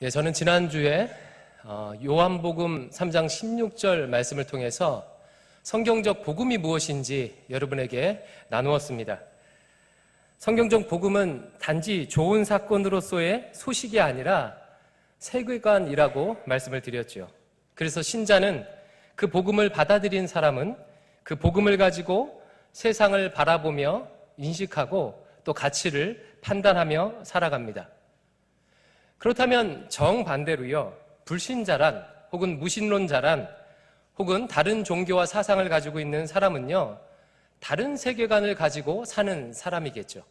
저는 지난주에 요한복음 3장 16절 말씀을 통해서 성경적 복음이 무엇인지 여러분에게 나누었습니다. 성경적 복음은 단지 좋은 사건으로서의 소식이 아니라 세계관이라고 말씀을 드렸죠. 그래서 신자는 그 복음을 받아들인 사람은 그 복음을 가지고 세상을 바라보며 인식하고 또 가치를 판단하며 살아갑니다. 그렇다면 정반대로요, 불신자란 혹은 무신론자란 혹은 다른 종교와 사상을 가지고 있는 사람은요, 다른 세계관을 가지고 사는 사람이겠죠.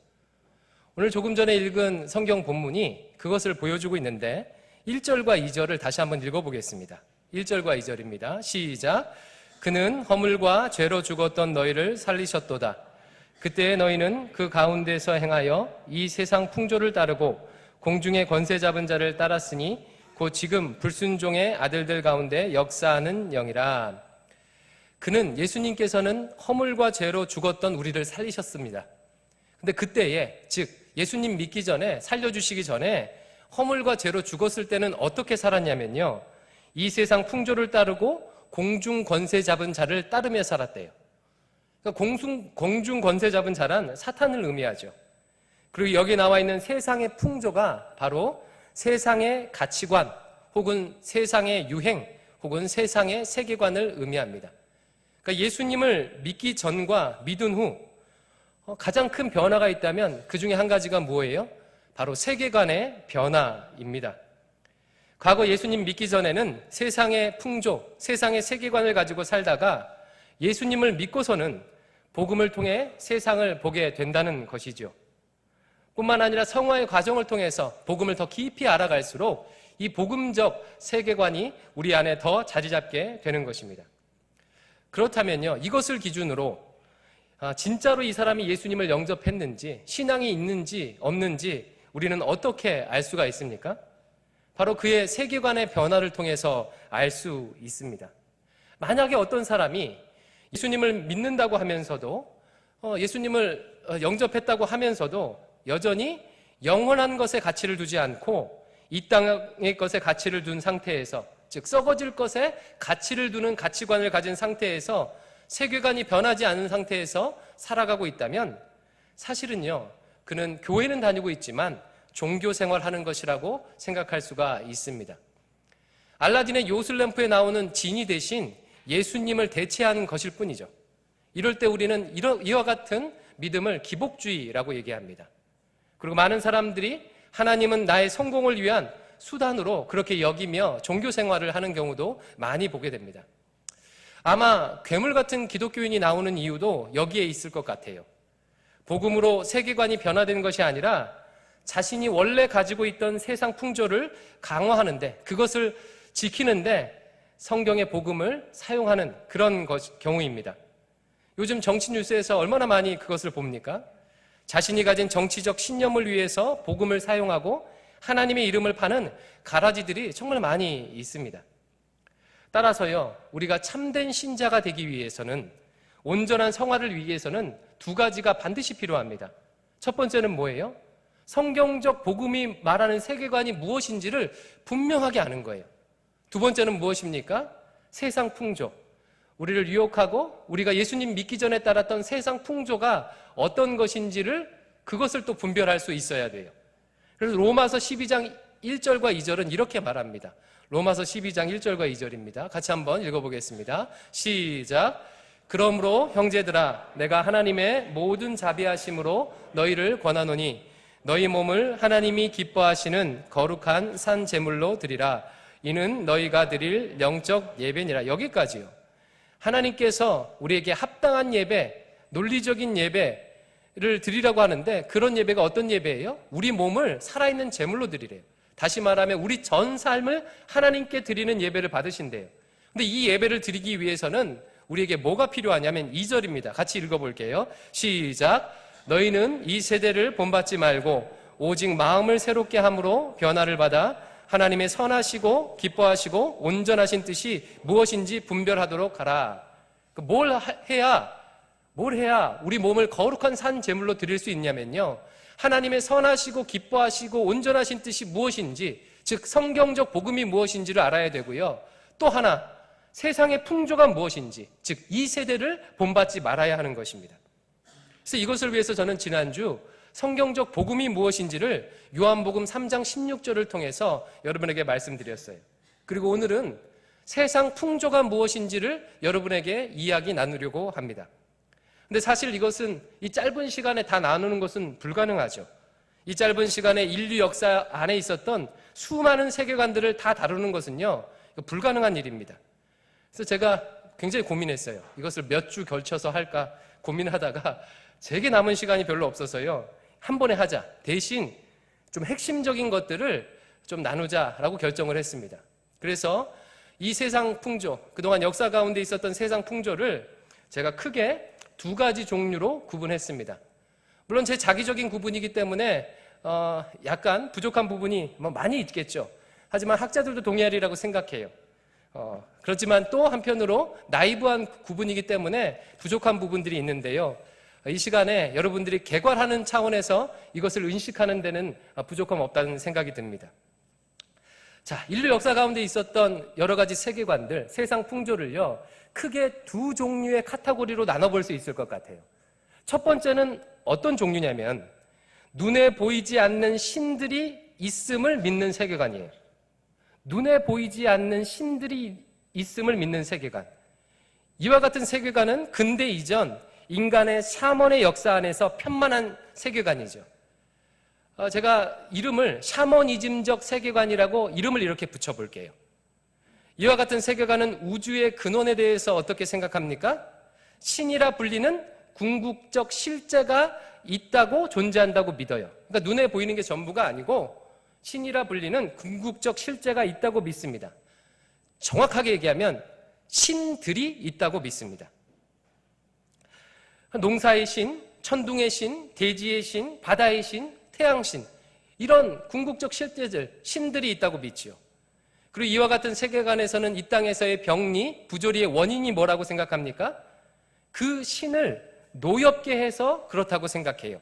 오늘 조금 전에 읽은 성경 본문이 그것을 보여주고 있는데 1절과 2절을 다시 한번 읽어보겠습니다. 1절과 2절입니다. 시작. 그는 허물과 죄로 죽었던 너희를 살리셨도다. 그때 너희는 그 가운데서 행하여 이 세상 풍조를 따르고 공중의 권세 잡은 자를 따랐으니 곧 지금 불순종의 아들들 가운데 역사하는 영이라. 그는 예수님께서는 허물과 죄로 죽었던 우리를 살리셨습니다. 근데 그때에, 즉 예수님 믿기 전에, 살려주시기 전에 허물과 죄로 죽었을 때는 어떻게 살았냐면요, 이 세상 풍조를 따르고 공중 권세 잡은 자를 따르며 살았대요. 그러니까 공중 권세 잡은 자란 사탄을 의미하죠. 그리고 여기 나와 있는 세상의 풍조가 바로 세상의 가치관 혹은 세상의 유행 혹은 세상의 세계관을 의미합니다. 그러니까 예수님을 믿기 전과 믿은 후 가장 큰 변화가 있다면 그 중에 한 가지가 뭐예요? 바로 세계관의 변화입니다. 과거 예수님 믿기 전에는 세상의 풍조, 세상의 세계관을 가지고 살다가 예수님을 믿고서는 복음을 통해 세상을 보게 된다는 것이죠. 뿐만 아니라 성화의 과정을 통해서 복음을 더 깊이 알아갈수록 이 복음적 세계관이 우리 안에 더 자리 잡게 되는 것입니다. 그렇다면요, 이것을 기준으로 진짜로 이 사람이 예수님을 영접했는지, 신앙이 있는지 없는지 우리는 어떻게 알 수가 있습니까? 바로 그의 세계관의 변화를 통해서 알 수 있습니다. 만약에 어떤 사람이 예수님을 믿는다고 하면서도 예수님을 영접했다고 하면서도 여전히 영원한 것에 가치를 두지 않고 이 땅의 것에 가치를 둔 상태에서, 즉 썩어질 것에 가치를 두는 가치관을 가진 상태에서 세계관이 변하지 않은 상태에서 살아가고 있다면 사실은요, 그는 교회는 다니고 있지만 종교 생활하는 것이라고 생각할 수가 있습니다. 알라딘의 요술램프에 나오는 지니 대신 예수님을 대체하는 것일 뿐이죠. 이럴 때 우리는 이와 같은 믿음을 기복주의라고 얘기합니다. 그리고 많은 사람들이 하나님은 나의 성공을 위한 수단으로 그렇게 여기며 종교 생활을 하는 경우도 많이 보게 됩니다. 아마 괴물 같은 기독교인이 나오는 이유도 여기에 있을 것 같아요. 복음으로 세계관이 변화된 것이 아니라 자신이 원래 가지고 있던 세상 풍조를 강화하는데, 그것을 지키는데 성경의 복음을 사용하는 그런 경우입니다. 요즘 정치 뉴스에서 얼마나 많이 그것을 봅니까? 자신이 가진 정치적 신념을 위해서 복음을 사용하고 하나님의 이름을 파는 가라지들이 정말 많이 있습니다. 따라서요, 우리가 참된 신자가 되기 위해서는, 온전한 성화를 위해서는 두 가지가 반드시 필요합니다. 첫 번째는 뭐예요? 성경적 복음이 말하는 세계관이 무엇인지를 분명하게 아는 거예요. 두 번째는 무엇입니까? 세상 풍조, 우리를 유혹하고 우리가 예수님 믿기 전에 따랐던 세상 풍조가 어떤 것인지를, 그것을 또 분별할 수 있어야 돼요. 그래서 로마서 12장 1절과 2절은 이렇게 말합니다. 로마서 12장 1절과 2절입니다. 같이 한번 읽어보겠습니다. 시작. 그러므로 형제들아, 내가 하나님의 모든 자비하심으로 너희를 권하노니 너희 몸을 하나님이 기뻐하시는 거룩한 산 제물로 드리라. 이는 너희가 드릴 영적 예배니라. 여기까지요. 하나님께서 우리에게 합당한 예배, 논리적인 예배를 드리라고 하는데, 그런 예배가 어떤 예배예요? 우리 몸을 살아있는 제물로 드리래요. 다시 말하면 우리 전 삶을 하나님께 드리는 예배를 받으신대요. 근데 이 예배를 드리기 위해서는 우리에게 뭐가 필요하냐면 2절입니다. 같이 읽어볼게요. 시작. 너희는 이 세대를 본받지 말고 오직 마음을 새롭게 함으로 변화를 받아 하나님의 선하시고 기뻐하시고 온전하신 뜻이 무엇인지 분별하도록 하라. 뭘 해야 우리 몸을 거룩한 산 제물로 드릴 수 있냐면요, 하나님의 선하시고 기뻐하시고 온전하신 뜻이 무엇인지, 즉 성경적 복음이 무엇인지를 알아야 되고요. 또 하나, 세상의 풍조가 무엇인지, 즉 이 세대를 본받지 말아야 하는 것입니다. 그래서 이것을 위해서 저는 지난주 성경적 복음이 무엇인지를 요한복음 3장 16절을 통해서 여러분에게 말씀드렸어요. 그리고 오늘은 세상 풍조가 무엇인지를 여러분에게 이야기 나누려고 합니다. 근데 사실 이것은 이 짧은 시간에 다 나누는 것은 불가능하죠. 이 짧은 시간에 인류 역사 안에 있었던 수많은 세계관들을 다 다루는 것은요, 불가능한 일입니다. 그래서 제가 굉장히 고민했어요. 이것을 몇 주 걸쳐서 할까 고민하다가 제게 남은 시간이 별로 없어서요, 한 번에 하자. 대신 좀 핵심적인 것들을 좀 나누자라고 결정을 했습니다. 그래서 이 세상 풍조, 그동안 역사 가운데 있었던 세상 풍조를 제가 크게 두 가지 종류로 구분했습니다. 물론 제 자기적인 구분이기 때문에 약간 부족한 부분이 많이 있겠죠. 하지만 학자들도 동의하리라고 생각해요. 그렇지만 또 한편으로 나이브한 구분이기 때문에 부족한 부분들이 있는데요. 이 시간에 여러분들이 개괄하는 차원에서 이것을 인식하는 데는 부족함 없다는 생각이 듭니다. 자, 인류 역사 가운데 있었던 여러 가지 세계관들, 세상 풍조를요, 크게 두 종류의 카테고리로 나눠볼 수 있을 것 같아요. 첫 번째는 어떤 종류냐면 눈에 보이지 않는 신들이 있음을 믿는 세계관이에요. 눈에 보이지 않는 신들이 있음을 믿는 세계관. 이와 같은 세계관은 근대 이전 인간의 샤먼의 역사 안에서 편만한 세계관이죠. 제가 이름을 샤머니즘적 세계관이라고 이름을 이렇게 붙여볼게요. 이와 같은 세계관은 우주의 근원에 대해서 어떻게 생각합니까? 신이라 불리는 궁극적 실제가 있다고 존재한다고 믿어요. 그러니까 눈에 보이는 게 전부가 아니고 신이라 불리는 궁극적 실제가 있다고 믿습니다. 정확하게 얘기하면 신들이 있다고 믿습니다. 농사의 신, 천둥의 신, 대지의 신, 바다의 신, 태양신, 이런 궁극적 실제들, 신들이 있다고 믿지요. 그리고 이와 같은 세계관에서는 이 땅에서의 병리, 부조리의 원인이 뭐라고 생각합니까? 그 신을 노엽게 해서 그렇다고 생각해요.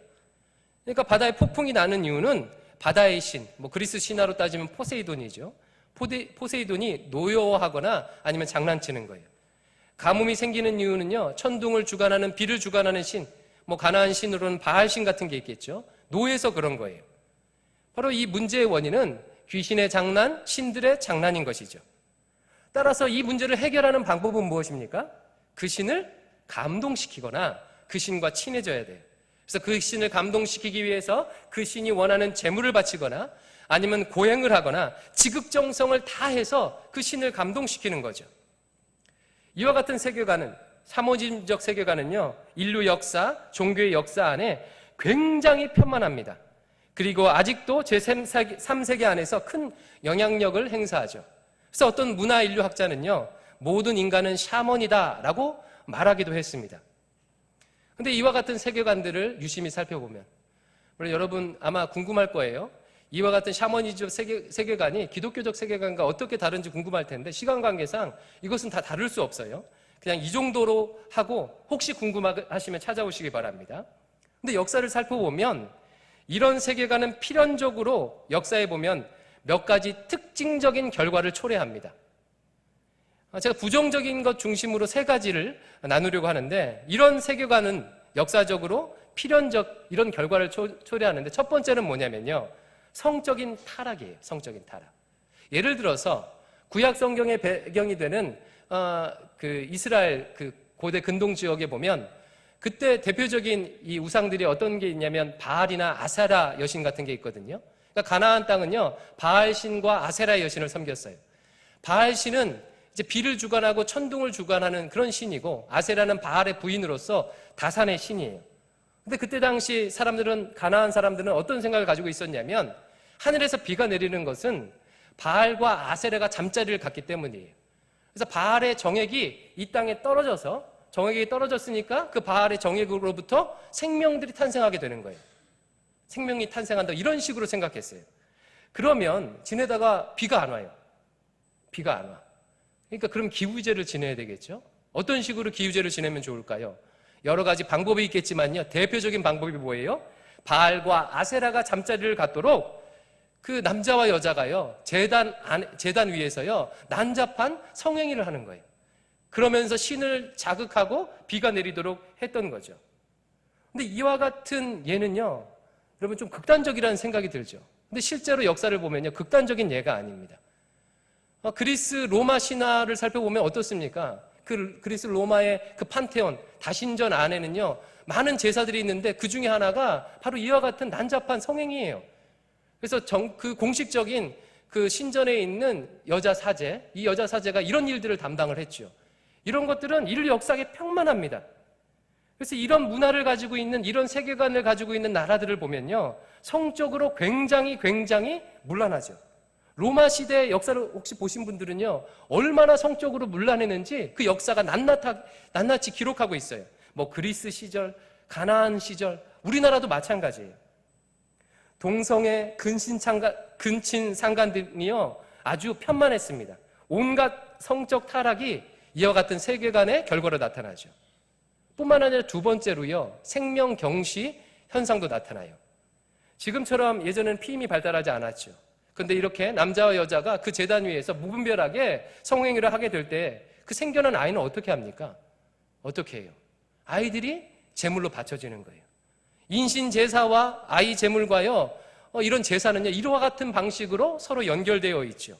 그러니까 바다에 폭풍이 나는 이유는 바다의 신, 그리스 신화로 따지면 포세이돈이죠. 포세이돈이 노여워하거나 아니면 장난치는 거예요. 가뭄이 생기는 이유는요, 천둥을 주관하는, 비를 주관하는 신, 가나안 신으로는 바알 신 같은 게 있겠죠. 노예서 그런 거예요. 바로 이 문제의 원인은 귀신의 장난, 신들의 장난인 것이죠. 따라서 이 문제를 해결하는 방법은 무엇입니까? 그 신을 감동시키거나 그 신과 친해져야 돼요. 그래서 그 신을 감동시키기 위해서 그 신이 원하는 제물을 바치거나 아니면 고행을 하거나 지극정성을 다해서 그 신을 감동시키는 거죠. 이와 같은 세계관은, 샤머니즘적 세계관은요, 인류 역사, 종교의 역사 안에 굉장히 편만합니다. 그리고 아직도 제3세계 안에서 큰 영향력을 행사하죠. 그래서 어떤 문화인류학자는요, 모든 인간은 샤먼이다라고 말하기도 했습니다. 그런데 이와 같은 세계관들을 유심히 살펴보면, 물론 여러분 아마 궁금할 거예요. 이와 같은 샤머니즘 세계관이 기독교적 세계관과 어떻게 다른지 궁금할 텐데 시간 관계상 이것은 다 다룰 수 없어요. 그냥 이 정도로 하고 혹시 궁금하시면 찾아오시기 바랍니다. 근데 역사를 살펴보면 이런 세계관은 필연적으로 역사에 보면 몇 가지 특징적인 결과를 초래합니다. 제가 부정적인 것 중심으로 세 가지를 나누려고 하는데, 이런 세계관은 역사적으로 필연적 이런 결과를 초래하는데, 첫 번째는 뭐냐면요, 성적인 타락이에요. 성적인 타락. 예를 들어서 구약 성경의 배경이 되는 그 이스라엘 그 고대 근동 지역에 보면 그때 대표적인 이 우상들이 어떤 게 있냐면 바알이나 아세라 여신 같은 게 있거든요. 그러니까 가나안 땅은요, 바알 신과 아세라 여신을 섬겼어요. 바알 신은 이제 비를 주관하고 천둥을 주관하는 그런 신이고, 아세라는 바알의 부인으로서 다산의 신이에요. 근데 그때 당시 사람들은, 가나안 사람들은 어떤 생각을 가지고 있었냐면 하늘에서 비가 내리는 것은 바알과 아세라가 잠자리를 갖기 때문이에요. 그래서 바알의 정액이 이 땅에 떨어져서, 정액이 떨어졌으니까 그 바알의 정액으로부터 생명들이 탄생하게 되는 거예요. 생명이 탄생한다, 이런 식으로 생각했어요. 그러면 지내다가 비가 안 와요. 비가 안 와. 그러니까 그럼 기후제를 지내야 되겠죠? 어떤 식으로 기후제를 지내면 좋을까요? 여러 가지 방법이 있겠지만요, 대표적인 방법이 뭐예요? 바알과 아세라가 잠자리를 갖도록 그 남자와 여자가요, 제단 위에서요, 난잡한 성행위를 하는 거예요. 그러면서 신을 자극하고 비가 내리도록 했던 거죠. 근데 이와 같은 예는요, 여러분 좀 극단적이라는 생각이 들죠. 근데 실제로 역사를 보면요, 극단적인 예가 아닙니다. 그리스 로마 신화를 살펴보면 어떻습니까? 그리스 로마의 그 판테온, 다신전 안에는요, 많은 제사들이 있는데 그 중에 하나가 바로 이와 같은 난잡한 성행위예요. 그래서 그 공식적인 그 신전에 있는 여자 사제, 이 여자 사제가 이런 일들을 담당을 했죠. 이런 것들은 인류 역사에 평만합니다. 그래서 이런 문화를 가지고 있는, 이런 세계관을 가지고 있는 나라들을 보면요, 성적으로 굉장히 문란하죠. 로마 시대 역사를 혹시 보신 분들은요, 얼마나 성적으로 문란했는지 그 역사가 낱낱이 기록하고 있어요. 뭐 그리스 시절, 가나안 시절, 우리나라도 마찬가지예요. 동성애, 근친 상간들이요, 아주 편만했습니다. 온갖 성적 타락이 이와 같은 세계관의 결과로 나타나죠. 뿐만 아니라 두 번째로요, 생명 경시 현상도 나타나요. 지금처럼 예전에는 피임이 발달하지 않았죠. 그런데 이렇게 남자와 여자가 그 제단 위에서 무분별하게 성행위를 하게 될 때 그 생겨난 아이는 어떻게 합니까? 어떻게 해요? 아이들이 제물로 바쳐지는 거예요. 인신 제사와 아이 제물과요, 이런 제사는요, 이와 같은 방식으로 서로 연결되어 있죠.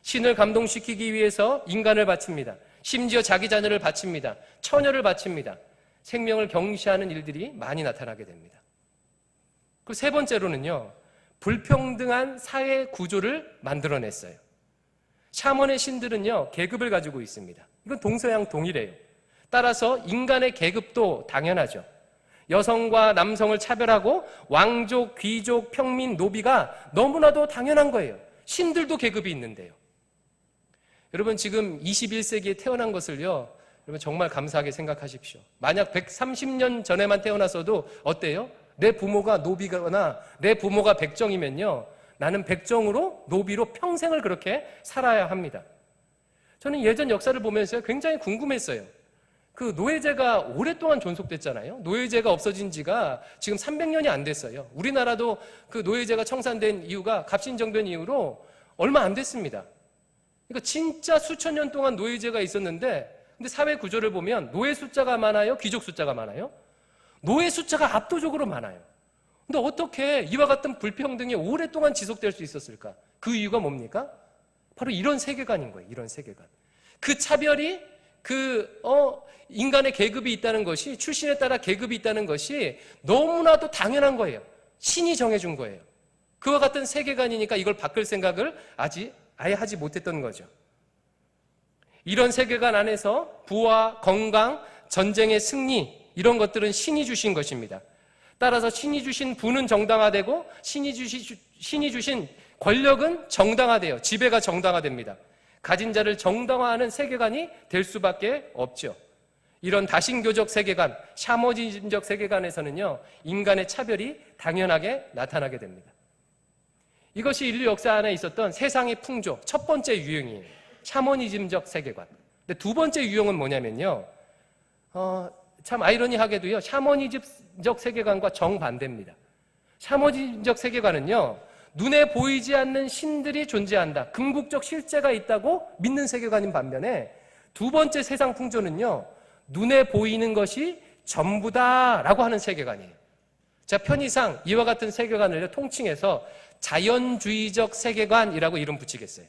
신을 감동시키기 위해서 인간을 바칩니다. 심지어 자기 자녀를 바칩니다. 처녀를 바칩니다. 생명을 경시하는 일들이 많이 나타나게 됩니다. 그 세 번째로는요, 불평등한 사회 구조를 만들어냈어요. 샤먼의 신들은요, 계급을 가지고 있습니다. 이건 동서양 동일해요. 따라서 인간의 계급도 당연하죠. 여성과 남성을 차별하고 왕족, 귀족, 평민, 노비가 너무나도 당연한 거예요. 신들도 계급이 있는데요. 여러분 지금 21세기에 태어난 것을요, 여러분 정말 감사하게 생각하십시오. 만약 130년 전에만 태어났어도 어때요? 내 부모가 노비거나 내 부모가 백정이면요, 나는 백정으로 노비로 평생을 그렇게 살아야 합니다. 저는 예전 역사를 보면서 굉장히 궁금했어요. 그 노예제가 오랫동안 존속됐잖아요. 노예제가 없어진 지가 지금 300년이 안 됐어요. 우리나라도 그 노예제가 청산된 이유가 갑신정변 이후로 얼마 안 됐습니다. 그러니까 진짜 수천 년 동안 노예제가 있었는데, 근데 사회 구조를 보면 노예 숫자가 많아요? 귀족 숫자가 많아요? 노예 숫자가 압도적으로 많아요. 근데 어떻게 이와 같은 불평등이 오랫동안 지속될 수 있었을까? 그 이유가 뭡니까? 바로 이런 세계관인 거예요. 이런 세계관. 그 차별이, 인간의 계급이 있다는 것이, 출신에 따라 계급이 있다는 것이 너무나도 당연한 거예요. 신이 정해준 거예요. 그와 같은 세계관이니까 이걸 바꿀 생각을 아예 하지 못했던 거죠. 이런 세계관 안에서 부와 건강, 전쟁의 승리, 이런 것들은 신이 주신 것입니다. 따라서 신이 주신 부는 정당화되고 신이 주신 권력은 정당화돼요. 지배가 정당화됩니다. 가진 자를 정당화하는 세계관이 될 수밖에 없죠. 이런 다신교적 세계관, 샤머니즘적 세계관에서는요, 인간의 차별이 당연하게 나타나게 됩니다. 이것이 인류 역사 안에 있었던 세상의 풍조, 첫 번째 유형이에요. 샤머니즘적 세계관. 근데 두 번째 유형은 뭐냐면요, 참 아이러니하게도요, 샤머니즘적 세계관과 정반대입니다. 샤머니즘적 세계관은요, 눈에 보이지 않는 신들이 존재한다, 궁극적 실제가 있다고 믿는 세계관인 반면에, 두 번째 세상 풍조는요, 눈에 보이는 것이 전부다라고 하는 세계관이에요. 제가 편의상 이와 같은 세계관을 통칭해서 자연주의적 세계관이라고 이름 붙이겠어요.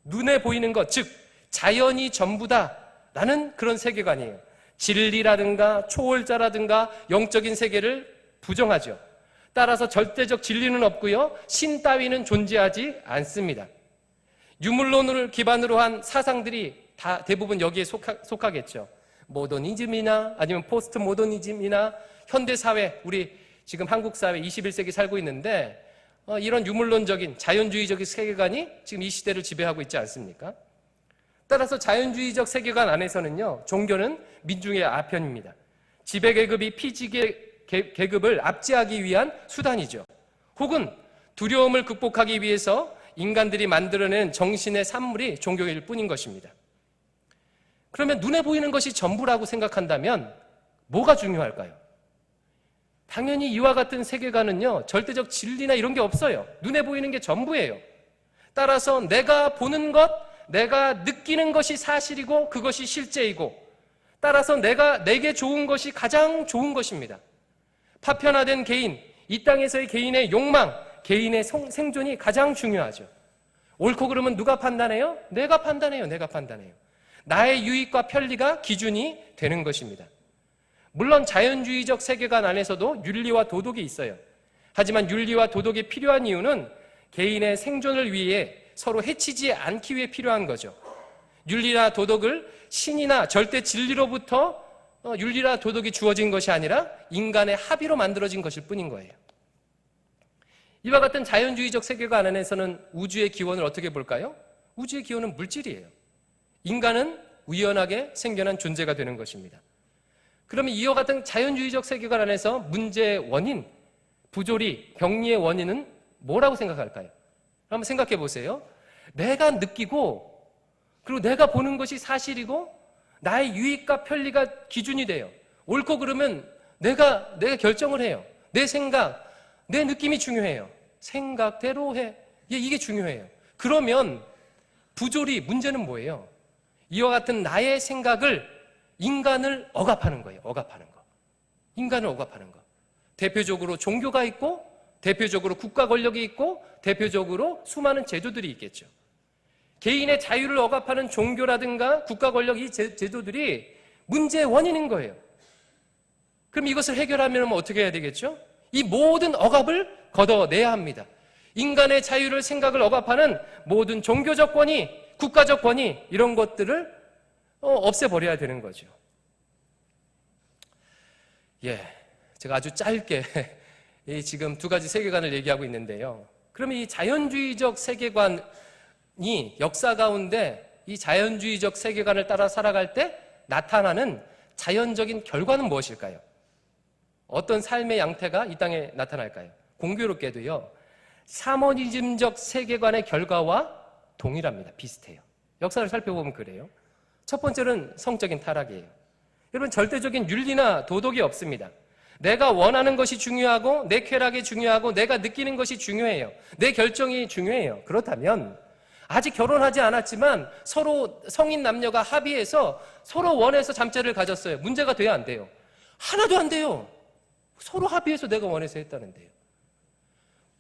눈에 보이는 것, 즉 자연이 전부다라는 그런 세계관이에요. 진리라든가 초월자라든가 영적인 세계를 부정하죠. 따라서 절대적 진리는 없고요, 신 따위는 존재하지 않습니다. 유물론을 기반으로 한 사상들이 다 대부분 여기에 속하겠죠. 모더니즘이나 아니면 포스트 모더니즘이나 현대사회, 우리 지금 한국사회 21세기 살고 있는데, 이런 유물론적인 자연주의적인 세계관이 지금 이 시대를 지배하고 있지 않습니까? 따라서 자연주의적 세계관 안에서는요, 종교는 민중의 아편입니다. 지배계급이 피지계급을 압제하기 위한 수단이죠. 혹은 두려움을 극복하기 위해서 인간들이 만들어낸 정신의 산물이 종교일 뿐인 것입니다. 그러면 눈에 보이는 것이 전부라고 생각한다면 뭐가 중요할까요? 당연히 이와 같은 세계관은요, 절대적 진리나 이런 게 없어요. 눈에 보이는 게 전부예요. 따라서 내가 보는 것, 내가 느끼는 것이 사실이고 그것이 실제이고, 따라서 내게 좋은 것이 가장 좋은 것입니다. 파편화된 개인, 이 땅에서의 개인의 욕망, 개인의 생존이 가장 중요하죠. 옳고 그름은 누가 판단해요? 내가 판단해요. 내가 판단해요. 나의 유익과 편리가 기준이 되는 것입니다. 물론 자연주의적 세계관 안에서도 윤리와 도덕이 있어요. 하지만 윤리와 도덕이 필요한 이유는 개인의 생존을 위해 서로 해치지 않기 위해 필요한 거죠. 윤리나 도덕을 신이나 절대 진리로부터 윤리나 도덕이 주어진 것이 아니라 인간의 합의로 만들어진 것일 뿐인 거예요. 이와 같은 자연주의적 세계관 안에서는 우주의 기원을 어떻게 볼까요? 우주의 기원은 물질이에요. 인간은 우연하게 생겨난 존재가 되는 것입니다. 그러면 이와 같은 자연주의적 세계관 안에서 문제의 원인, 부조리, 병리의 원인은 뭐라고 생각할까요? 한번 생각해 보세요. 내가 느끼고 그리고 내가 보는 것이 사실이고 나의 유익과 편리가 기준이 돼요. 옳고 그러면 내가 결정을 해요. 내 생각, 내 느낌이 중요해요. 생각대로 해. 이게 중요해요. 그러면 부조리, 문제는 뭐예요? 이와 같은 나의 생각을 인간을 억압하는 거예요. 억압하는 거. 인간을 억압하는 거. 대표적으로 종교가 있고, 대표적으로 국가 권력이 있고, 대표적으로 수많은 제도들이 있겠죠. 개인의 자유를 억압하는 종교라든가 국가 권력 이 제도들이 문제의 원인인 거예요. 그럼 이것을 해결하려면 어떻게 해야 되겠죠? 이 모든 억압을 걷어내야 합니다. 인간의 자유를, 생각을 억압하는 모든 종교적 권위, 국가적 권위 이런 것들을 없애버려야 되는 거죠. 제가 아주 짧게 지금 두 가지 세계관을 얘기하고 있는데요. 그러면 이 자연주의적 세계관이 역사 가운데 이 자연주의적 세계관을 따라 살아갈 때 나타나는 자연적인 결과는 무엇일까요? 어떤 삶의 양태가 이 땅에 나타날까요? 공교롭게도요, 샤머니즘적 세계관의 결과와 동일합니다. 비슷해요. 역사를 살펴보면 그래요. 첫 번째는 성적인 타락이에요. 여러분, 절대적인 윤리나 도덕이 없습니다. 내가 원하는 것이 중요하고 내 쾌락이 중요하고 내가 느끼는 것이 중요해요. 내 결정이 중요해요. 그렇다면 아직 결혼하지 않았지만 서로 성인 남녀가 합의해서 서로 원해서 잠자리를 가졌어요. 문제가 돼야 안 돼요? 하나도 안 돼요. 서로 합의해서 내가 원해서 했다는데요.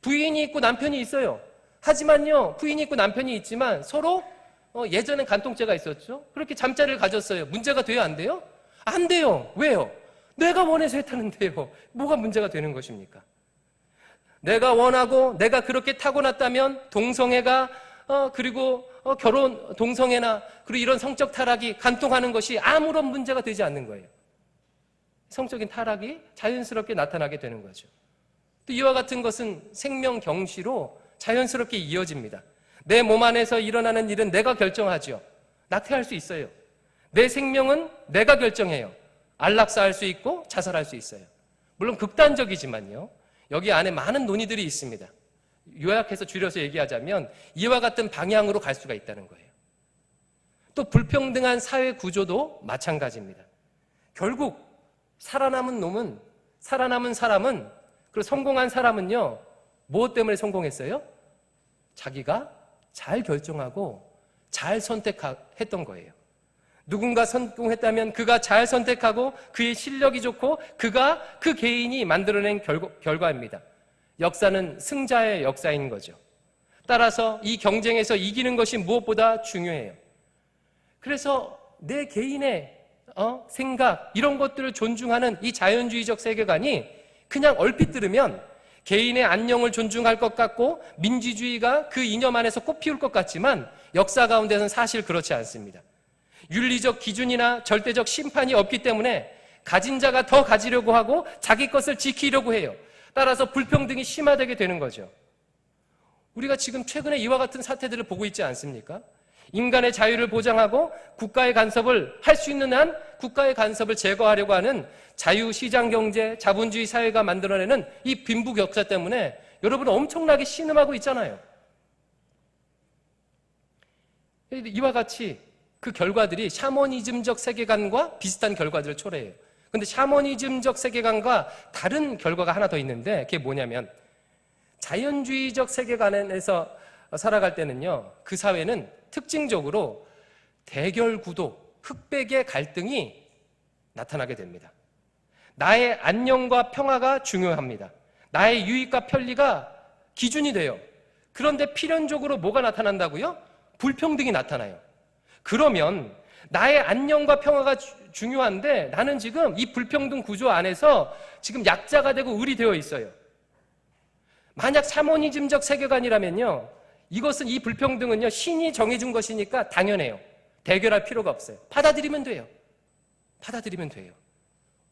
부인이 있고 남편이 있어요. 하지만요, 부인이 있고 남편이 있지만 서로 예전엔 간통죄가 있었죠. 그렇게 잠자리를 가졌어요. 문제가 돼야 안 돼요? 안 돼요. 왜요? 내가 원해서 했다는데요. 뭐가 문제가 되는 것입니까? 내가 원하고 내가 그렇게 타고났다면 동성애가 그리고 결혼 동성애나 그리고 이런 성적 타락이 간통하는 것이 아무런 문제가 되지 않는 거예요. 성적인 타락이 자연스럽게 나타나게 되는 거죠. 또 이와 같은 것은 생명 경시로 자연스럽게 이어집니다. 내 몸 안에서 일어나는 일은 내가 결정하죠. 낙태할 수 있어요. 내 생명은 내가 결정해요. 안락사할 수 있고 자살할 수 있어요. 물론 극단적이지만요, 여기 안에 많은 논의들이 있습니다. 요약해서 줄여서 얘기하자면 이와 같은 방향으로 갈 수가 있다는 거예요. 또 불평등한 사회 구조도 마찬가지입니다. 결국 살아남은 사람은, 그리고 성공한 사람은요, 무엇 때문에 성공했어요? 자기가 잘 결정하고 잘 선택했던 거예요. 누군가 성공했다면 그가 잘 선택하고 그의 실력이 좋고 그가 그 개인이 만들어낸 결과입니다. 역사는 승자의 역사인 거죠. 따라서 이 경쟁에서 이기는 것이 무엇보다 중요해요. 그래서 내 개인의 생각 이런 것들을 존중하는 이 자연주의적 세계관이 그냥 얼핏 들으면 개인의 안녕을 존중할 것 같고 민주주의가 그 이념 안에서 꽃피울 것 같지만 역사 가운데서는 사실 그렇지 않습니다. 윤리적 기준이나 절대적 심판이 없기 때문에 가진 자가 더 가지려고 하고 자기 것을 지키려고 해요. 따라서 불평등이 심화되게 되는 거죠. 우리가 지금 최근에 이와 같은 사태들을 보고 있지 않습니까? 인간의 자유를 보장하고 국가의 간섭을 할 수 있는 한 국가의 간섭을 제거하려고 하는 자유시장경제, 자본주의 사회가 만들어내는 이 빈부격차 때문에 여러분 엄청나게 신음하고 있잖아요. 이와 같이 그 결과들이 샤머니즘적 세계관과 비슷한 결과들을 초래해요. 근데 샤머니즘적 세계관과 다른 결과가 하나 더 있는데 그게 뭐냐면 자연주의적 세계관에서 살아갈 때는요, 그 사회는 특징적으로 대결 구도, 흑백의 갈등이 나타나게 됩니다. 나의 안녕과 평화가 중요합니다. 나의 유익과 편리가 기준이 돼요. 그런데 필연적으로 뭐가 나타난다고요? 불평등이 나타나요. 그러면 나의 안녕과 평화가 중요한데 나는 지금 이 불평등 구조 안에서 지금 약자가 되고 을이 되어 있어요. 만약 샤머니즘적 세계관이라면요, 이것은 이 불평등은요 신이 정해준 것이니까 당연해요. 대결할 필요가 없어요. 받아들이면 돼요. 받아들이면 돼요.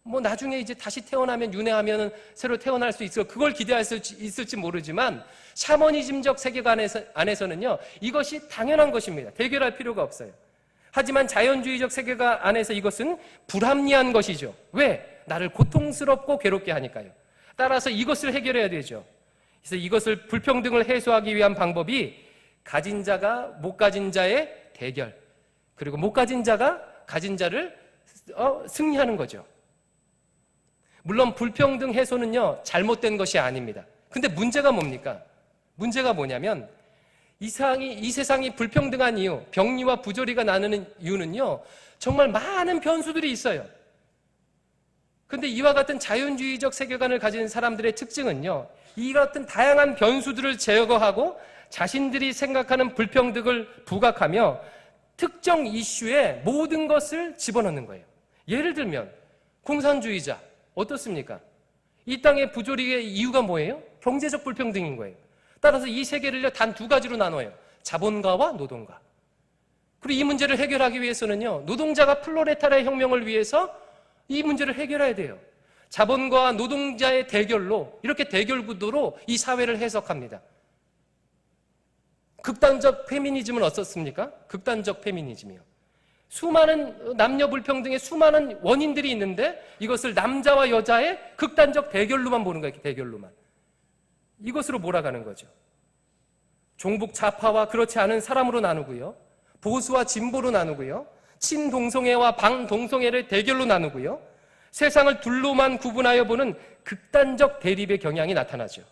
뭐 나중에 이제 다시 태어나면 윤회하면 새로 태어날 수 있어. 그걸 기대할 수 있을지 모르지만 샤머니즘적 세계관 안에서는요 이것이 당연한 것입니다. 대결할 필요가 없어요. 하지만 자연주의적 세계관 안에서 이것은 불합리한 것이죠. 왜? 나를 고통스럽고 괴롭게 하니까요. 따라서 이것을 해결해야 되죠. 그래서 이것을 불평등을 해소하기 위한 방법이 가진 자가 못 가진 자의 대결, 그리고 못 가진 자가 가진 자를 승리하는 거죠. 물론 불평등 해소는요 잘못된 것이 아닙니다. 근데 문제가 뭡니까? 문제가 뭐냐면 이 세상이 불평등한 이유, 병리와 부조리가 나누는 이유는요 정말 많은 변수들이 있어요. 근데 이와 같은 자연주의적 세계관을 가진 사람들의 특징은요, 이 같은 다양한 변수들을 제거하고 자신들이 생각하는 불평등을 부각하며 특정 이슈에 모든 것을 집어넣는 거예요. 예를 들면 공산주의자 어떻습니까? 이 땅의 부조리의 이유가 뭐예요? 경제적 불평등인 거예요. 따라서 이 세계를 단 두 가지로 나눠요. 자본가와 노동가. 그리고 이 문제를 해결하기 위해서는요, 노동자가 플로레타리아 혁명을 위해서 이 문제를 해결해야 돼요. 자본가와 노동자의 대결로, 이렇게 대결 구도로 이 사회를 해석합니다. 극단적 페미니즘은 어떻습니까? 극단적 페미니즘이요. 수많은 남녀 불평등의 수많은 원인들이 있는데 이것을 남자와 여자의 극단적 대결로만 보는 거예요. 대결로만. 이것으로 몰아가는 거죠. 종북 좌파와 그렇지 않은 사람으로 나누고요, 보수와 진보로 나누고요, 친동성애와 방동성애를 대결로 나누고요, 세상을 둘로만 구분하여 보는 극단적 대립의 경향이 나타나죠.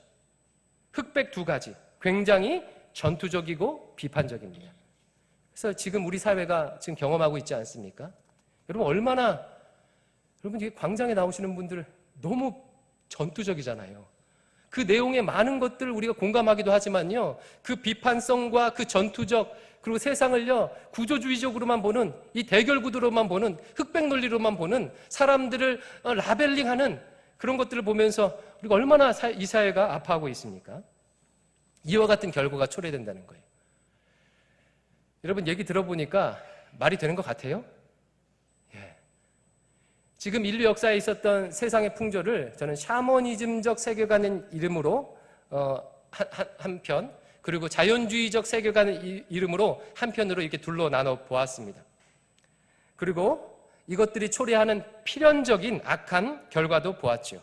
흑백 두 가지, 굉장히 전투적이고 비판적입니다. 그래서 지금 우리 사회가 지금 경험하고 있지 않습니까? 여러분 이게 광장에 나오시는 분들 너무 전투적이잖아요. 그 내용의 많은 것들을 우리가 공감하기도 하지만요, 그 비판성과 그 전투적, 그리고 세상을요 구조주의적으로만 보는, 이 대결 구도로만 보는, 흑백 논리로만 보는 사람들을 라벨링하는 그런 것들을 보면서 우리가 얼마나 이 사회가 아파하고 있습니까? 이와 같은 결과가 초래된다는 거예요. 여러분 얘기 들어보니까 말이 되는 것 같아요? 예. 지금 인류 역사에 있었던 세상의 풍조를 저는 샤머니즘적 세계관의 이름으로 한편, 그리고 자연주의적 세계관의 이름으로 한편으로 이렇게 둘로 나눠 보았습니다. 그리고 이것들이 초래하는 필연적인 악한 결과도 보았죠.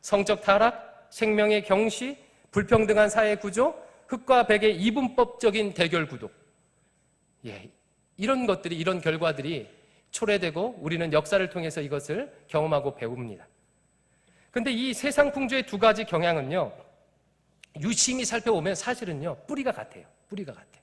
성적 타락, 생명의 경시, 불평등한 사회 구조, 흑과 백의 이분법적인 대결 구도. 예, 이런 것들이, 이런 결과들이 초래되고 우리는 역사를 통해서 이것을 경험하고 배웁니다. 근데 이 세상 풍조의 두 가지 경향은요, 유심히 살펴보면 사실은요 뿌리가 같아요. 뿌리가 같아요.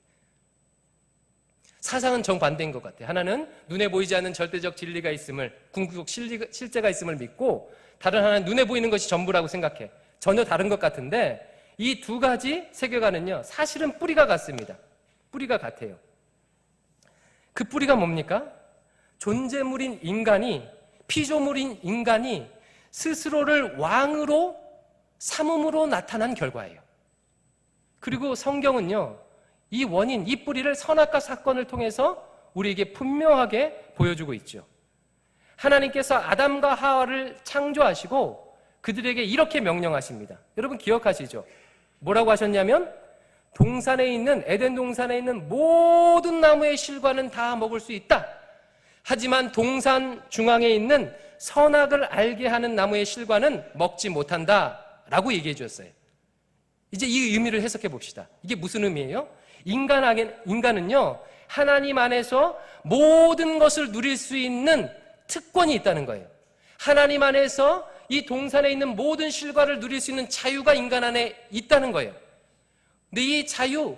사상은 정반대인 것 같아요. 하나는 눈에 보이지 않는 절대적 진리가 있음을, 궁극적 실제가 있음을 믿고, 다른 하나는 눈에 보이는 것이 전부라고 생각해. 전혀 다른 것 같은데 이 두 가지 세계관은요 사실은 뿌리가 같습니다. 뿌리가 같아요. 그 뿌리가 뭡니까? 존재물인 인간이, 피조물인 인간이 스스로를 왕으로 삼음으로 나타난 결과예요. 그리고 성경은요 이 원인, 이 뿌리를 선악과 사건을 통해서 우리에게 분명하게 보여주고 있죠. 하나님께서 아담과 하와를 창조하시고 그들에게 이렇게 명령하십니다. 여러분 기억하시죠? 뭐라고 하셨냐면, 동산에 있는, 에덴 동산에 있는 모든 나무의 실과는 다 먹을 수 있다. 하지만 동산 중앙에 있는 선악을 알게 하는 나무의 실과는 먹지 못한다 라고 얘기해 주었어요. 이제 이 의미를 해석해 봅시다. 이게 무슨 의미예요? 인간은요 하나님 안에서 모든 것을 누릴 수 있는 특권이 있다는 거예요. 하나님 안에서 이 동산에 있는 모든 실과를 누릴 수 있는 자유가 인간 안에 있다는 거예요. 근데 이 자유,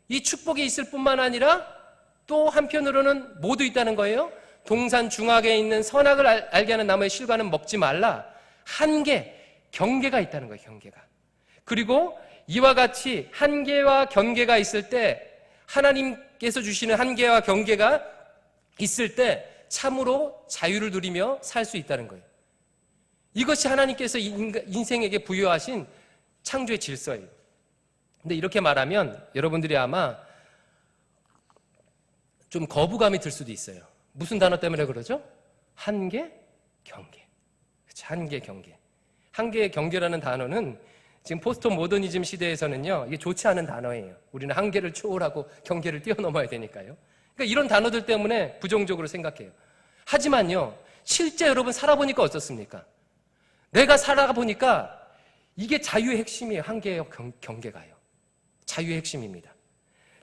이 축복이 있을 뿐만 아니라 또 한편으로는 뭐도 있다는 거예요? 동산 중앙에 있는 선악을 알게 하는 나무의 실과는 먹지 말라. 한계, 경계가 있다는 거예요. 경계가. 그리고 이와 같이 한계와 경계가 있을 때, 하나님께서 주시는 한계와 경계가 있을 때 참으로 자유를 누리며 살 수 있다는 거예요. 이것이 하나님께서 인생에게 부여하신 창조의 질서예요. 근데 이렇게 말하면 여러분들이 아마 좀 거부감이 들 수도 있어요. 무슨 단어 때문에 그러죠? 한계, 경계. 그렇죠? 한계, 경계. 한계의 경계라는 단어는 지금 포스트 모더니즘 시대에서는요, 이게 좋지 않은 단어예요. 우리는 한계를 초월하고 경계를 뛰어넘어야 되니까요. 그러니까 이런 단어들 때문에 부정적으로 생각해요. 하지만요, 실제 여러분 살아보니까 어떻습니까? 내가 살아보니까 이게 자유의 핵심이에요. 한계와 경계가요. 자유의 핵심입니다.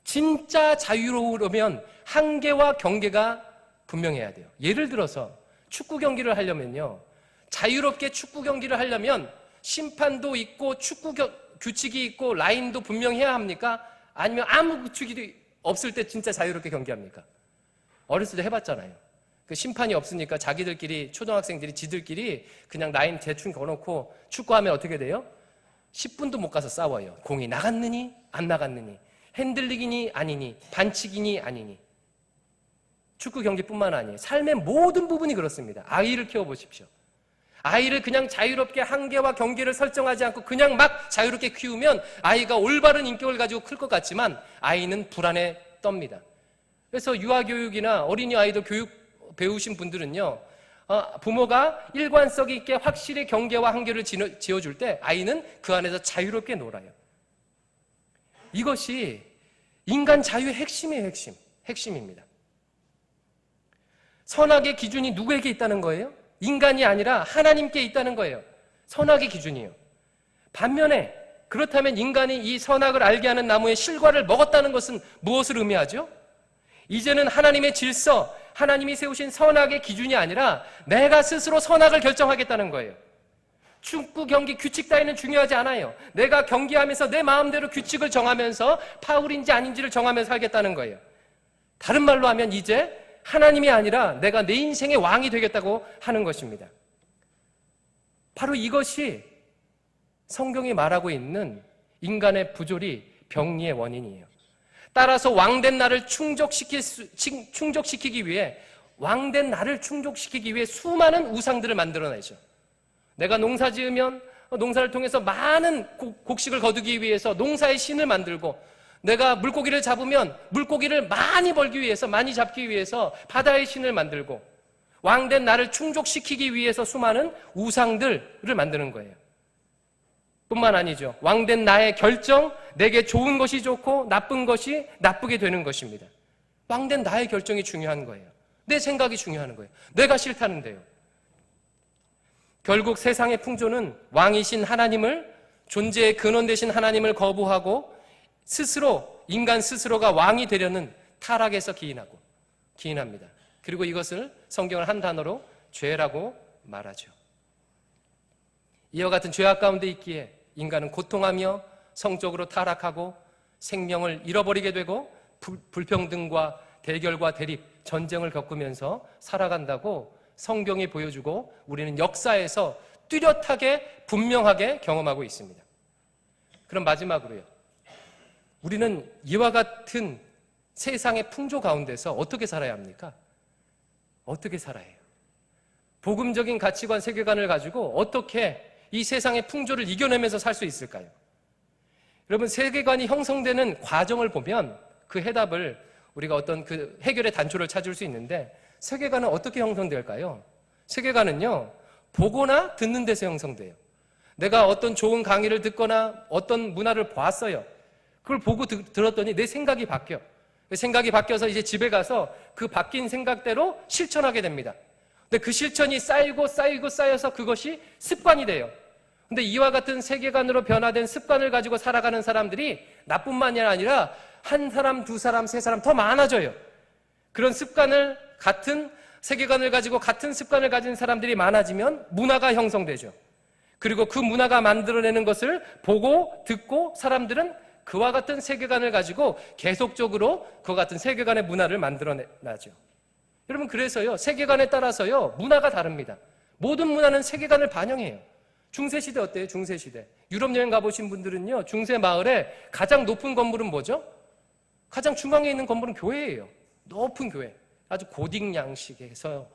진짜 자유로우려면 한계와 경계가 분명해야 돼요. 예를 들어서 축구 경기를 하려면요, 자유롭게 축구 경기를 하려면 심판도 있고 축구 규칙이 있고 라인도 분명해야 합니까? 아니면 아무 규칙이 없을 때 진짜 자유롭게 경기합니까? 어렸을 때 해봤잖아요. 그 심판이 없으니까 자기들끼리, 초등학생들이 지들끼리 그냥 라인 대충 걸어놓고 축구하면 어떻게 돼요? 10분도 못 가서 싸워요. 공이 나갔느니 안 나갔느니, 핸들링이니 아니니, 반칙이니 아니니. 축구 경기뿐만 아니에요. 삶의 모든 부분이 그렇습니다. 아이를 키워보십시오. 아이를 그냥 자유롭게 한계와 경계를 설정하지 않고 그냥 막 자유롭게 키우면 아이가 올바른 인격을 가지고 클 것 같지만 아이는 불안에 떱니다. 그래서 유아교육이나 어린이 아이들 교육 배우신 분들은요, 부모가 일관성 있게 확실히 경계와 한계를 지어줄 때 아이는 그 안에서 자유롭게 놀아요. 이것이 인간 자유의 핵심이에요. 핵심입니다. 선악의 기준이 누구에게 있다는 거예요? 인간이 아니라 하나님께 있다는 거예요. 선악의 기준이요. 반면에 그렇다면 인간이 이 선악을 알게 하는 나무의 실과를 먹었다는 것은 무엇을 의미하죠? 이제는 하나님의 질서, 하나님이 세우신 선악의 기준이 아니라 내가 스스로 선악을 결정하겠다는 거예요. 축구 경기 규칙 따위는 중요하지 않아요. 내가 경기하면서 내 마음대로 규칙을 정하면서 파울인지 아닌지를 정하면서 살겠다는 거예요. 다른 말로 하면 이제 하나님이 아니라 내가 내 인생의 왕이 되겠다고 하는 것입니다. 바로 이것이 성경이 말하고 있는 인간의 부조리, 병리의 원인이에요. 따라서 왕된 나를 충족시키기 위해, 왕된 나를 충족시키기 위해 수많은 우상들을 만들어내죠. 내가 농사 지으면 농사를 통해서 많은 곡식을 거두기 위해서 농사의 신을 만들고, 내가 물고기를 잡으면 물고기를 많이 벌기 위해서, 많이 잡기 위해서 바다의 신을 만들고, 왕된 나를 충족시키기 위해서 수많은 우상들을 만드는 거예요. 뿐만 아니죠. 왕된 나의 결정, 내게 좋은 것이 좋고 나쁜 것이 나쁘게 되는 것입니다. 왕된 나의 결정이 중요한 거예요. 내 생각이 중요한 거예요. 내가 싫다는데요. 결국 세상의 풍조는 왕이신 하나님을, 존재의 근원 되신 하나님을 거부하고 인간 스스로가 왕이 되려는 타락에서 기인합니다. 그리고 이것을 성경은 한 단어로 죄라고 말하죠. 이와 같은 죄악 가운데 있기에 인간은 고통하며 성적으로 타락하고 생명을 잃어버리게 되고 불평등과 대결과 대립, 전쟁을 겪으면서 살아간다고 성경이 보여주고 우리는 역사에서 뚜렷하게 분명하게 경험하고 있습니다. 그럼 마지막으로요, 우리는 이와 같은 세상의 풍조 가운데서 어떻게 살아야 합니까? 어떻게 살아야 해요? 복음적인 가치관, 세계관을 가지고 어떻게 이 세상의 풍조를 이겨내면서 살 수 있을까요? 여러분, 세계관이 형성되는 과정을 보면 그 해답을, 우리가 어떤 그 해결의 단초를 찾을 수 있는데, 세계관은 어떻게 형성될까요? 세계관은요, 보거나 듣는 데서 형성돼요. 내가 어떤 좋은 강의를 듣거나 어떤 문화를 봤어요. 그걸 보고 들었더니 내 생각이 바뀌어. 생각이 바뀌어서 이제 집에 가서 그 바뀐 생각대로 실천하게 됩니다. 근데 그 실천이 쌓여서 그것이 습관이 돼요. 근데 이와 같은 세계관으로 변화된 습관을 가지고 살아가는 사람들이 나뿐만이 아니라 한 사람, 두 사람, 세 사람 더 많아져요. 그런 습관을 같은 세계관을 가지고 같은 습관을 가진 사람들이 많아지면 문화가 형성되죠. 그리고 그 문화가 만들어내는 것을 보고 듣고 사람들은 그와 같은 세계관을 가지고 계속적으로 그와 같은 세계관의 문화를 만들어내죠. 여러분, 그래서요, 세계관에 따라서요, 문화가 다릅니다. 모든 문화는 세계관을 반영해요. 중세시대 어때요? 중세시대. 유럽 여행 가보신 분들은요, 중세 마을에 가장 높은 건물은 뭐죠? 가장 중앙에 있는 건물은 교회예요. 높은 교회. 아주 고딕 양식에서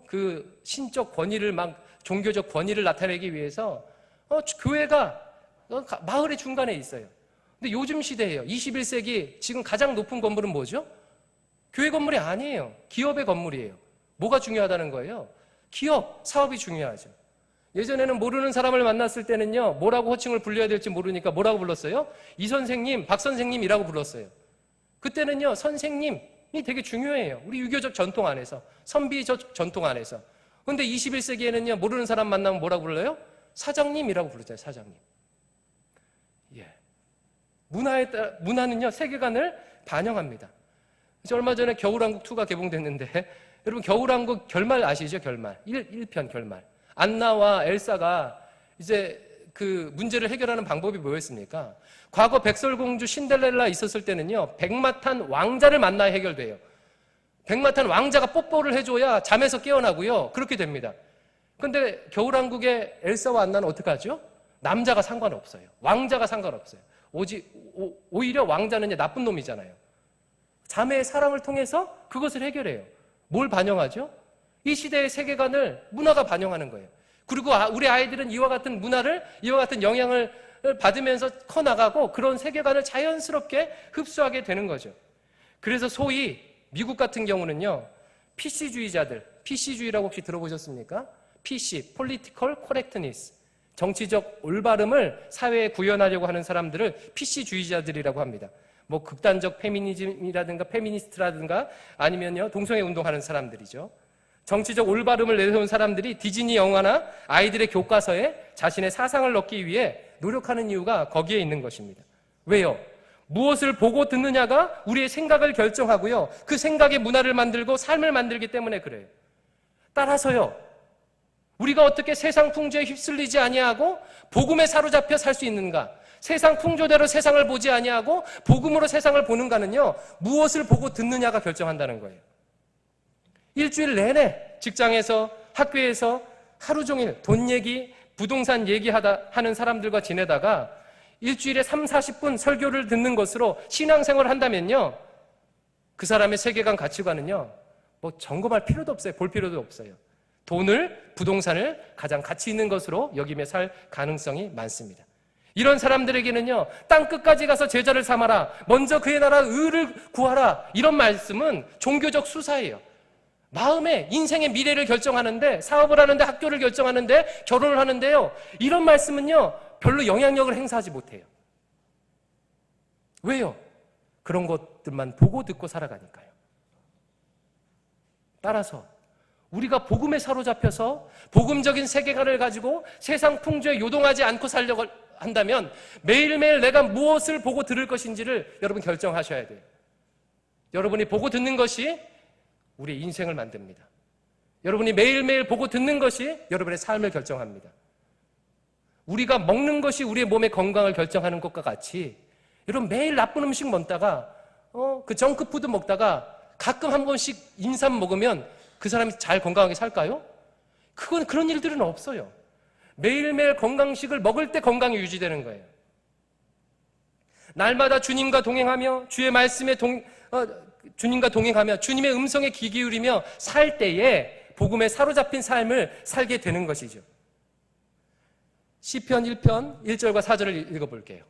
그 신적 권위를 종교적 권위를 나타내기 위해서 교회가 마을의 중간에 있어요. 근데 요즘 시대예요. 21세기 지금 가장 높은 건물은 뭐죠? 교회 건물이 아니에요. 기업의 건물이에요. 뭐가 중요하다는 거예요? 기업, 사업이 중요하죠. 예전에는 모르는 사람을 만났을 때는요, 뭐라고 호칭을 불려야 될지 모르니까 뭐라고 불렀어요? 이 선생님, 박 선생님이라고 불렀어요. 그때는요, 선생님이 되게 중요해요. 우리 유교적 전통 안에서, 선비적 전통 안에서. 근데 21세기에는요, 모르는 사람 만나면 뭐라고 불러요? 사장님이라고 부르잖아요, 사장님. 예. 문화는요, 세계관을 반영합니다. 얼마 전에 겨울왕국2가 개봉됐는데, 여러분, 겨울왕국 결말 아시죠? 결말. 1편 결말. 안나와 엘사가 이제 그 문제를 해결하는 방법이 뭐였습니까? 과거 백설공주 신데렐라 있었을 때는요, 백마탄 왕자를 만나야 해결돼요. 백마탄 왕자가 뽀뽀를 해줘야 잠에서 깨어나고요. 그렇게 됩니다. 근데 겨울왕국의 엘사와 안나는 어떻게 하죠? 남자가 상관없어요. 왕자가 상관없어요. 오히려 왕자는 나쁜 놈이잖아요. 자매의 사랑을 통해서 그것을 해결해요. 뭘 반영하죠? 이 시대의 세계관을 문화가 반영하는 거예요. 그리고 우리 아이들은 이와 같은 문화를, 이와 같은 영향을 받으면서 커나가고 그런 세계관을 자연스럽게 흡수하게 되는 거죠. 그래서 소위 미국 같은 경우는요, PC주의자들, PC주의라고 혹시 들어보셨습니까? PC, Political Correctness, 정치적 올바름을 사회에 구현하려고 하는 사람들을 PC주의자들이라고 합니다. 뭐 극단적 페미니즘이라든가 페미니스트라든가 아니면요, 동성애 운동하는 사람들이죠. 정치적 올바름을 내세운 사람들이 디즈니 영화나 아이들의 교과서에 자신의 사상을 넣기 위해 노력하는 이유가 거기에 있는 것입니다. 왜요? 무엇을 보고 듣느냐가 우리의 생각을 결정하고요, 그 생각의 문화를 만들고 삶을 만들기 때문에 그래요. 따라서요, 우리가 어떻게 세상 풍조에 휩쓸리지 아니하고 복음에 사로잡혀 살 수 있는가? 세상 풍조대로 세상을 보지 아니하고 복음으로 세상을 보는가는요, 무엇을 보고 듣느냐가 결정한다는 거예요. 일주일 내내 직장에서, 학교에서 하루 종일 돈 얘기, 부동산 얘기하는 사람들과 지내다가 일주일에 30-40분 설교를 듣는 것으로 신앙생활을 한다면요, 그 사람의 세계관, 가치관은요, 뭐 점검할 필요도 없어요. 볼 필요도 없어요. 돈을, 부동산을 가장 가치 있는 것으로 여기며 살 가능성이 많습니다. 이런 사람들에게는요, 땅끝까지 가서 제자를 삼아라, 먼저 그의 나라 의를 구하라, 이런 말씀은 종교적 수사예요. 마음의, 인생의 미래를 결정하는데, 사업을 하는데, 학교를 결정하는데, 결혼을 하는데요, 이런 말씀은요, 별로 영향력을 행사하지 못해요. 왜요? 그런 것들만 보고 듣고 살아가니까요. 따라서 우리가 복음에 사로잡혀서 복음적인 세계관을 가지고 세상 풍조에 요동하지 않고 살려고 한다면 매일매일 내가 무엇을 보고 들을 것인지를 여러분 결정하셔야 돼요. 여러분이 보고 듣는 것이 우리의 인생을 만듭니다. 여러분이 매일매일 보고 듣는 것이 여러분의 삶을 결정합니다. 우리가 먹는 것이 우리의 몸의 건강을 결정하는 것과 같이, 여러분 매일 나쁜 음식 먹다가 그 정크푸드 먹다가 가끔 한 번씩 인삼 먹으면 그 사람이 잘 건강하게 살까요? 그런 일들은 없어요. 매일매일 건강식을 먹을 때 건강이 유지되는 거예요. 날마다 주님과 동행하며 주의 말씀에 주님과 동행하며 주님의 음성에 귀 기울이며 살 때에 복음에 사로잡힌 삶을 살게 되는 것이죠. 시편 1편 1절과 4절을 읽어볼게요.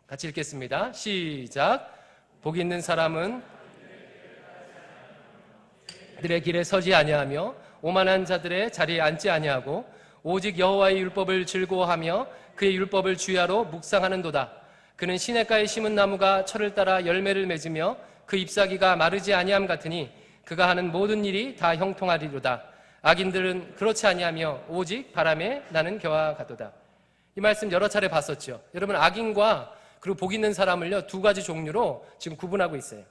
같이 읽겠습니다. 시작. 복 있는 사람은 그들의 길에 서지 아니하며 오만한 자들의 자리에 앉지 아니하고 오직 여호와의 율법을 즐거워하며 그의 율법을 주야로 묵상하는도다. 그는 시냇가에 심은 나무가 철을 따라 열매를 맺으며 그 잎사귀가 마르지 아니함 같으니 그가 하는 모든 일이 다 형통하리로다. 악인들은 그렇지 아니하며 오직 바람에 나는 겨와 같도다. 이 말씀 여러 차례 봤었죠. 여러분, 악인과 그리고 복 있는 사람을요, 두 가지 종류로 지금 구분하고 있어요.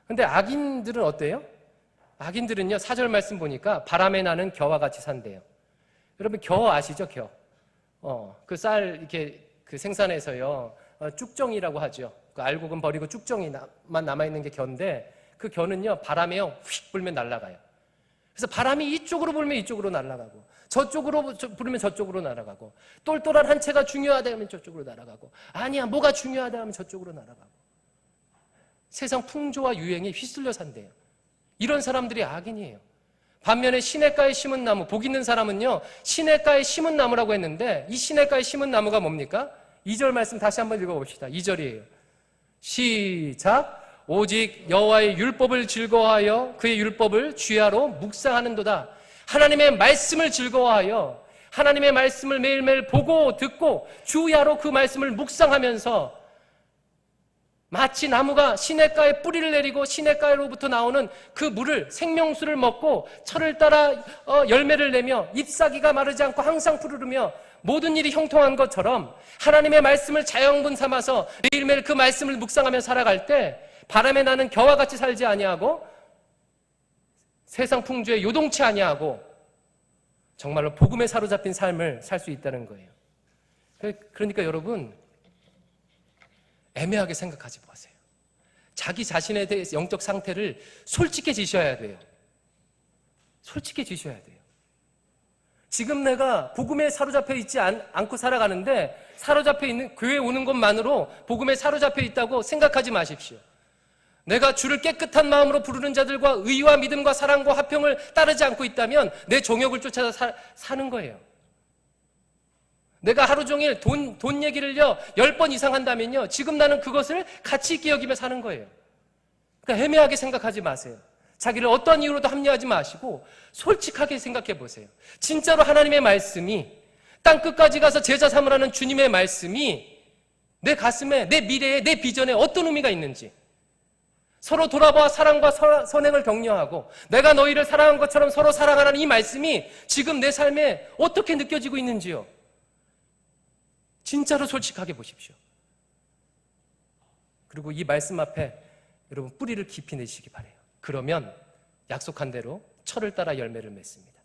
근데 악인들은 어때요? 악인들은요, 4절 말씀 보니까 바람에 나는 겨와 같이 산대요. 여러분, 겨 아시죠? 겨. 그 쌀 이렇게 그 생산해서요, 쭉정이라고 하죠. 그 알곡은 버리고 쭉정이만 남아있는 게 겨인데, 그 겨는요, 바람에요, 휙 불면 날아가요. 그래서 바람이 이쪽으로 불면 이쪽으로 날아가고, 저쪽으로 부르면 저쪽으로 날아가고, 똘똘한 한 채가 중요하다 하면 저쪽으로 날아가고, 아니야, 뭐가 중요하다 하면 저쪽으로 날아가고. 세상 풍조와 유행에 휩쓸려 산대요. 이런 사람들이 악인이에요. 반면에 시냇가에 심은 나무, 복 있는 사람은요, 시냇가에 심은 나무라고 했는데, 이 시냇가에 심은 나무가 뭡니까? 2절 말씀 다시 한번 읽어봅시다. 2절이에요. 시작. 오직 여호와의 율법을 즐거워하여 그의 율법을 주야로 묵상하는도다. 하나님의 말씀을 즐거워하여 하나님의 말씀을 매일매일 보고 듣고 주야로 그 말씀을 묵상하면서, 마치 나무가 시냇가에 뿌리를 내리고 시냇가로부터 나오는 그 물을, 생명수를 먹고 철을 따라 열매를 내며 잎사귀가 마르지 않고 항상 푸르르며 모든 일이 형통한 것처럼, 하나님의 말씀을 자양분 삼아서 매일매일 그 말씀을 묵상하며 살아갈 때 바람에 나는 겨와 같이 살지 아니하고 세상 풍조에 요동치 아니하고 정말로 복음에 사로잡힌 삶을 살 수 있다는 거예요. 그러니까 여러분, 애매하게 생각하지 마세요. 자기 자신에 대해서 영적 상태를 솔직해지셔야 돼요. 솔직해지셔야 돼요. 지금 내가 복음에 사로잡혀 있지 않고 살아가는데, 사로잡혀 있는 교회에 오는 것만으로 복음에 사로잡혀 있다고 생각하지 마십시오. 내가 주를 깨끗한 마음으로 부르는 자들과 의와 믿음과 사랑과 화평을 따르지 않고 있다면 내 정욕을 쫓아서 사는 거예요. 내가 하루 종일 돈 얘기를요 10번 이상 한다면요, 지금 나는 그것을 가치 있게 여기며 사는 거예요. 그러니까 애매하게 생각하지 마세요. 자기를 어떤 이유로도 합리하지 마시고 솔직하게 생각해 보세요. 진짜로 하나님의 말씀이, 땅끝까지 가서 제자 삼으라는 주님의 말씀이 내 가슴에, 내 미래에, 내 비전에 어떤 의미가 있는지, 서로 돌아봐 사랑과 선행을 격려하고 내가 너희를 사랑한 것처럼 서로 사랑하라는 이 말씀이 지금 내 삶에 어떻게 느껴지고 있는지요. 진짜로 솔직하게 보십시오. 그리고 이 말씀 앞에 여러분 뿌리를 깊이 내시기 바라요. 그러면 약속한 대로 철을 따라 열매를 맺습니다.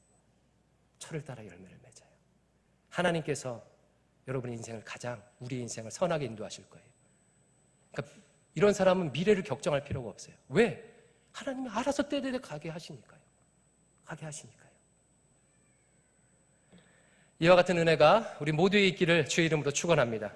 철을 따라 열매를 맺어요. 하나님께서 여러분의 인생을 우리의 인생을 선하게 인도하실 거예요. 그러니까 이런 사람은 미래를 걱정할 필요가 없어요. 왜? 하나님이 알아서 때되게 가게 하시니까요. 가게 하시니까요. 이와 같은 은혜가 우리 모두에 있기를 주의 이름으로 축원합니다.